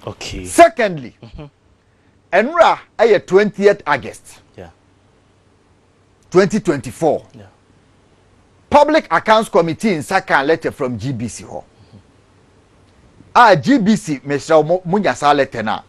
Okay. Secondly, enra ay 20th August. Yeah. 2024. Yeah. Public Accounts Committee in second letter from GBC ho. GBC Mr. Munyasa letter na.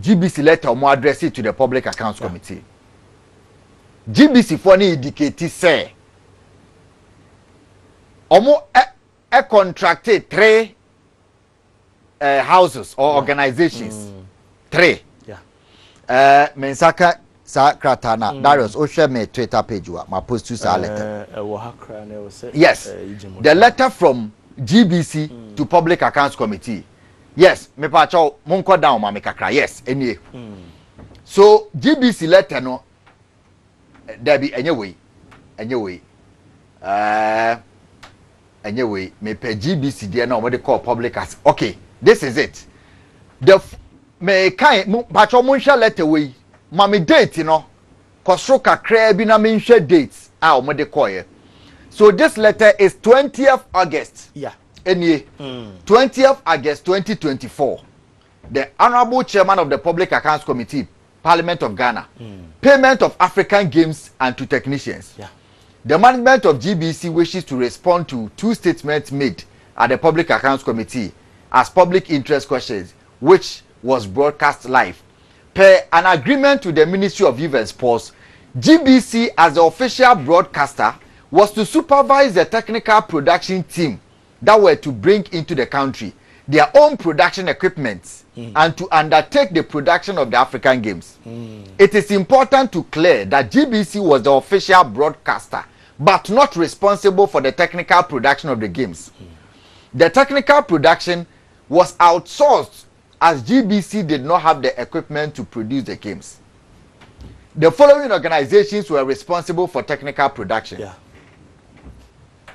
GBC letter mo address it to the Public Accounts Committee. GBC for ni indicate say omo contracted 3 houses or organizations. 3. Yeah. Mensaka sa kratana Darius o share me Twitter page wa ma post to sa letter. Yes. The letter from GBC to Public Accounts Committee. Yes, me pa cho monko down ma me kakra. Yes, anyway. So GBC letter no there be anyway. Anyway, me pe GBC there now what they call public as. Okay, this is it. The me kind pa cho mon share letter we. Ma me date no kosro kakra bi na me share dates a o de call here. So this letter is 20th August. Yeah. Any 20th August 2024. The Honorable Chairman of the Public Accounts Committee, Parliament of Ghana. Payment of African Games and to technicians. Yeah. The management of GBC wishes to respond to 2 statements made at the Public Accounts Committee as public interest questions, which was broadcast live. Per an agreement with the Ministry of Youth and Sports, GBC as the official broadcaster was to supervise the technical production team that were to bring into the country their own production equipment and to undertake the production of the African Games. It is important to clear that GBC was the official broadcaster but not responsible for the technical production of the games. The technical production was outsourced as GBC did not have the equipment to produce the games. The following organizations were responsible for technical production. Yeah.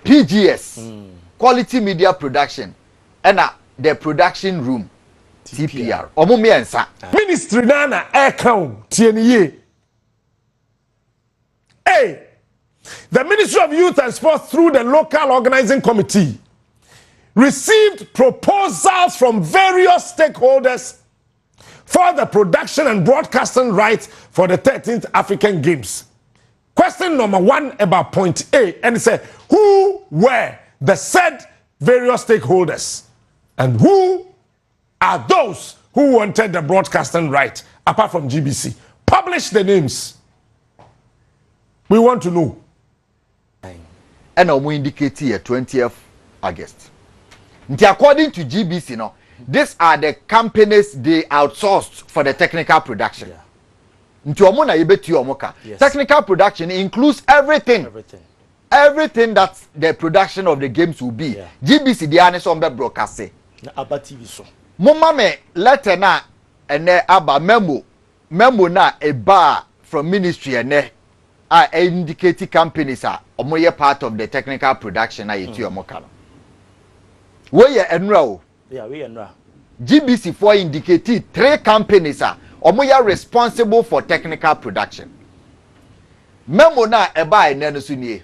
PGS, Quality Media Production, and the production room, TPR. Omumiensa. Ministry nana account TNE. Hey, the Ministry of Youth and Sports through the local organizing committee received proposals from various stakeholders for the production and broadcasting rights for the 13th African Games. Question number 1 about point A, and it said, who were the said various stakeholders and who are those who wanted the broadcasting right apart from GBC? Publish the names. We want to know. And we indicate here 20th August. According to GBC, no, these are the companies they outsourced for the technical production. Yes. Technical production includes everything. Everything that the production of the games will be. Yeah. GBC the honest on the broadcasting. Na aba TV so. Mama me letter na ene aba memo na a bar from ministry ene indicate companies are omoye part of the technical production na yetu omoka no. We ye enra. Yeah, we enra. GBC for indicated 3 companies are omoye responsible for technical production. Memo na eba ene no sunie.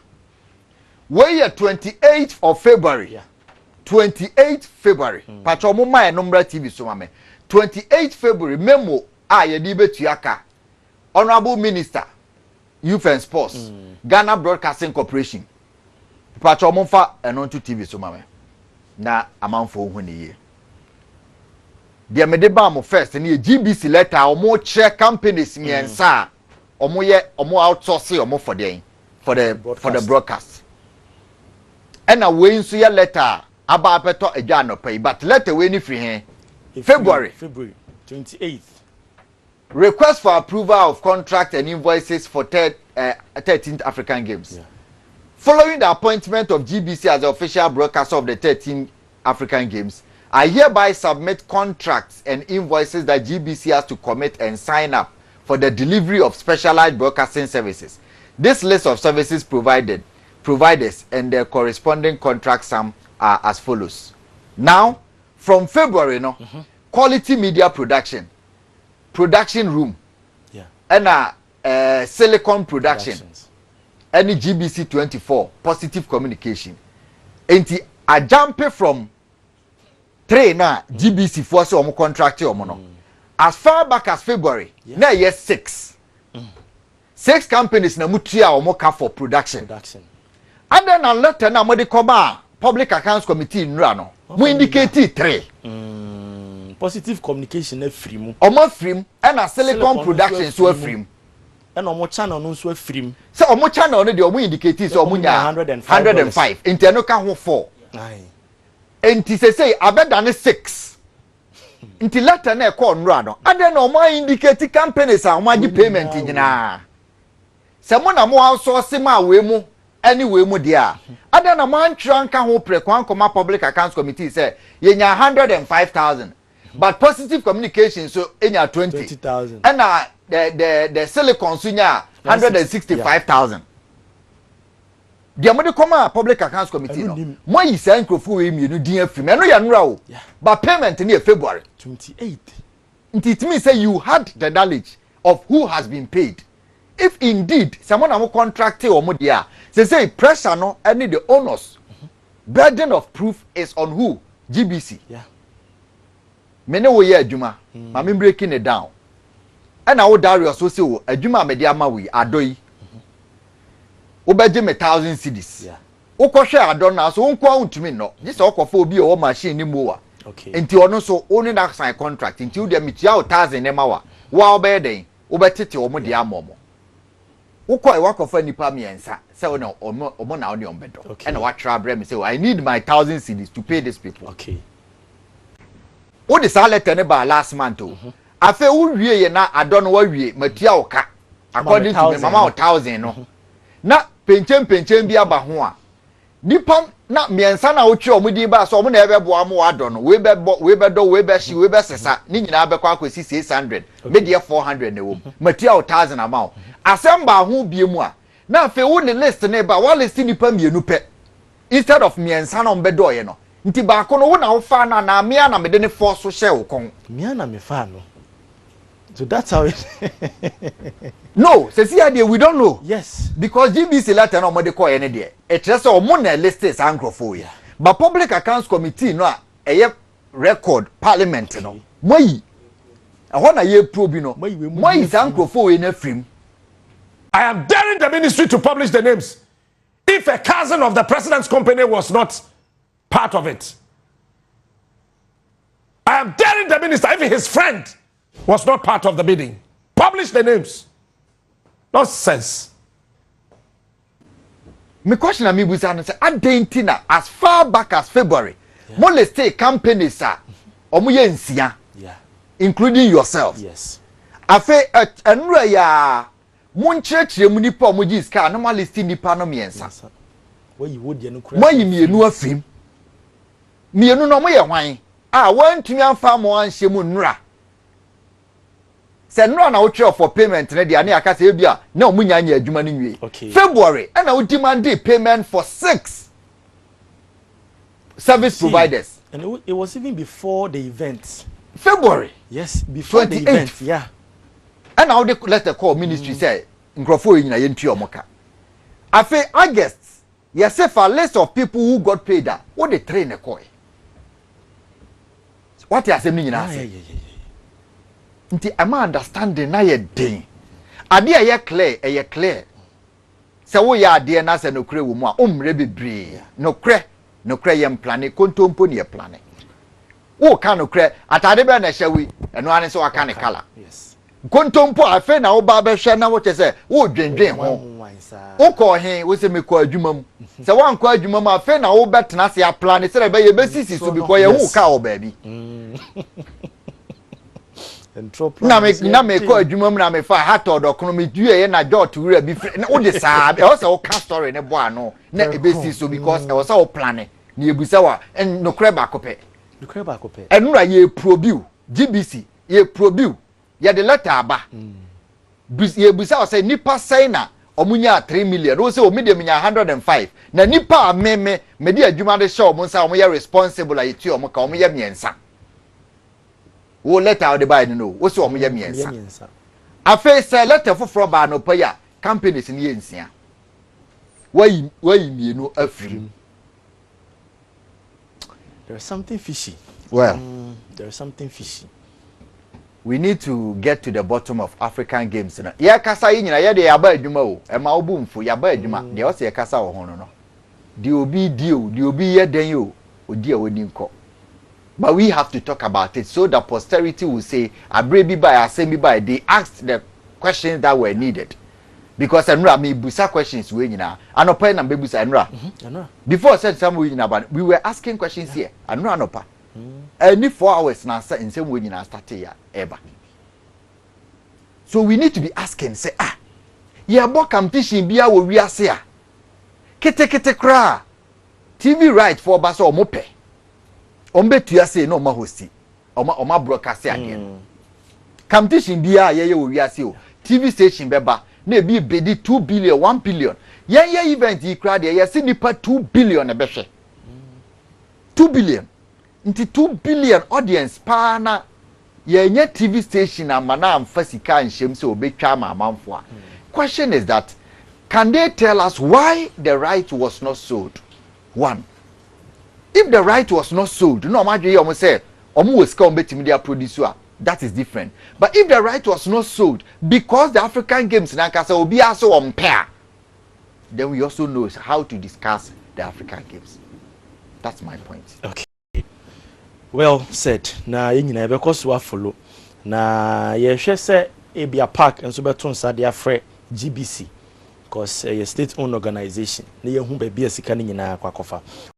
We ye 28th of February. Yeah. 28th February. Pacho mo ma number TV so mame. 28th February memo ye di betuaka. Honorable Minister Youth and Sports, Ghana Broadcasting Corporation. Pacho mo fa eno to TV so mame. Na amanfo hu ne ye. Dia me de ba mo first ne GBC letter omo check companies miensa omo outsource omo for the broadcast. And a way nso ya letter aba apeto edwa no pay, but letter we ni free here February 28th. Request for approval of contract and invoices for 13th African Games. Yeah. Following the appointment of GBC as the official broadcaster of the 13th African Games, I hereby submit contracts and invoices that GBC has to commit and sign up for the delivery of specialized broadcasting services. This list of services providers and their corresponding contract sum are as follows. Now, from February, Quality Media Production Room, and Silicon Production, and GBC 24 Positive Communication. And I jump from 3 na GBC force omo contract omo no as far back as February na yes 6 6 companies na mutua omo ka for production and then a letter na mo de come public accounts committee nra no mo indicate 3 positive communication na free mu omo free and a silicon production so free and omo channel no so free so omo channel no de omo indicate so omo nya 105 enti no ka ho 4 enti say abeda ne 6 enti letter na e call nra no ade na omo indicate companies a omo agi payment nyina se mo na mo outsource ma we mu anyway mu dia ade na man tranka ho prekwan koma public accounts committee say yenya 105,000 but positive communication so enya 20,000 and the silicon so nya 165,000 dia mo de koma public accounts committee no mo yi say nkrofo we mienu din afim eno ya nra o but payment ni February 28 it means say you had the knowledge of who has been paid. If indeed someone am contracted or media, say pressure no any the owners burden of proof is on who? GBC. Yeah. Mene wo ye adwuma, ma me breaking it down. And I would Darius so say wo adwuma me dia ma we adoi. Wo beje me 1,000 cedis. Yeah. Wo ko hwe adon na so wo nko untumi no. This wo kofo obi o machine ni mowa. Okay. Enti ono so only that sign contract. Enti wo dia metia 1,000 ne ma wa. Wa obe den, wo betete wo mo dia momo. Ukoi wakofa nipa miensa say omo na oni ombedo and what travel me say I need my 1,000 cedis to pay these people. Okay. Wo de sa letter ne ba last month o. Afa wo wie ye na adon wa wie matia oka according to me mama 1,000 no. Na penchem bi aba ho a nipa na miensa na wo twe omo di ba so omo na ebe bo amo adon no we be do we be shi we be sesa ni nyina be kwa akosi 600 me de 400 na wo matia 1,000 amount assemble ho biemu a na afa wo ne list ne ba wa list nipa mienu pe instead of miensa na ombedo ye no nti ba ko no wo na wo fa na mia na me de ne force so share wo kon mia na me fa no so that's how it no say see here we don't know. Yes, because GBC letter no mo de call ye ne de e tire say o mo na list is ankrofo ya but public accounts committee no a eye record parliament no moyi ho na ye probi no moyi ankrofo we na frim. I am daring the ministry to publish the names. If a cousin of the president's company was not part of it, I am daring the minister, if his friend was not part of the bidding, publish the names. Nonsense. My question am ibusa no say adentina as far back as February, mo list companies are omo ye nsia, including yourself. Yes. Afa enura ya monchechire mu nipa omoji ska na ma list nipa no miensa. Why would you no kura? Why mienu afim? Mienu no mo ye hwan? Ah, wantumi amfa mo anhye mu nura. Se nura na wo twe for payment ne dia na aka se bia na omunya anya adwuma no nwie. February and I demand payment for 6 service providers. And it was even before the event. February. Yes, before the event. Yeah. And now they let the call ministry say nkrofo nyina yentu omoka. Afa August, yes if a list of people who got paid that what they train a call. What you are saying nyina say. Nti am understanding na ye den. Ade ye clear. Se wo ya ade na se nokre wo mu a omre bebre. Nokre ye plane kontompo ne ye plane. Wo ka nokre atade be na hyawi eno ane se waka ne kala. Yes. Kontompo afa na wo ba be hwe na wo te se wo dwendwen ho. Wo ko he wo se me ko adwuma mu. Se wan ko adwuma mu afa na wo betena se ya plane se be ye besisi so because ye wo ka wo ba bi. Na me ko adwuma mu na me fa hat odokono me due na jot wura bi na wo de saa e wo se wo ka story ne bo ano na e besi so because e wo se wo plan na ebusa wa no kre ba kope enura ye probu GBC ye probu ye de letter aba ye ebusa wo se nipa sai na omunya 3 million wo se o medium nya 105 na nipa me de adwuma de show mo nsa o mo ye responsible a yeti o mo ka o mo ye miensa wo letter de buy no wo se o mo ye miensa afa say letter for ba no pa ya companies ni ye nsia wayi mienu afrim There is something fishy. Well, there is something fishy. We need to get to the bottom of African games. Yeah, kasa yi nyina ye de yaba adwuma o. E ma obumfu yaba adwuma. De o se kasa wo hono no. The obi dio, the obi ye den yo. Odi a woni nko. But we have to talk about it so that posterity will say, Abrebi by Asemi by, they asked the questions that were needed. Because Enra me busa questions we nyina. Anopa na be busa Enra. Before I said some we nyina, we were asking questions here. Enra anopa. Any 4 hours na say in same way nyina start here ever. So we need to be asking say yeah bo competition bia wo wiase a. Kete kra. TV right for basa omope. Ombetua say no ma hosti. Oma broadcast again. Competition bia ye wo wiase o. TV station beba na be bedi 2 billion 1 billion. Ye event yi kra de ye see nipa 2 billion e be hwe. 2 billion. Nti 2 billion audience pa na ye nye TV station amana amfa sika nshem se obetwa ma amanfo a. Question is that can they tell us why the right was not sold? One. If the right was not sold, no matter you say, was produce, that is different. But if the right was not sold, because the African Games will be also on pair, then we also know how to discuss the African Games. That's my point. Okay. Well said. Na yenyina because we follow. Na ye hwe se Ebia Park and so beton Saddick Obama GBC because a state-owned organization. Na ye hu ba bia sika ni nyina kwakofa.